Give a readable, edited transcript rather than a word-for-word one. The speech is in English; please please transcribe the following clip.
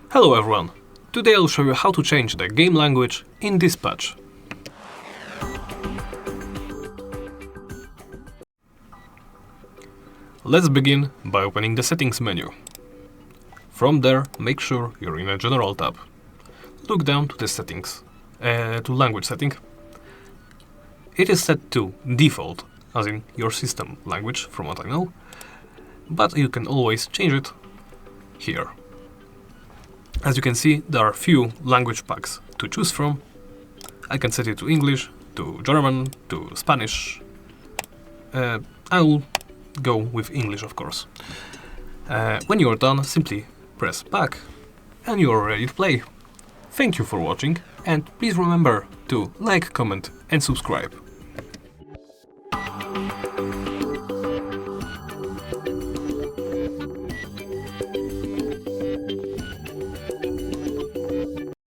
Hello everyone! Today I'll show you how to change the game language in this patch. Let's begin by opening the settings menu. From there, make sure you're in a general tab. Look down to the settings, to language setting. It is set to default, as in your system language, from what I know, but you can always change it here. As you can see, there are few language packs to choose from. I can set it to English, to German, to Spanish. I will go with English, of course. When you are done, simply press back and you are ready to play. Thank you for watching, and please remember to like, comment and subscribe.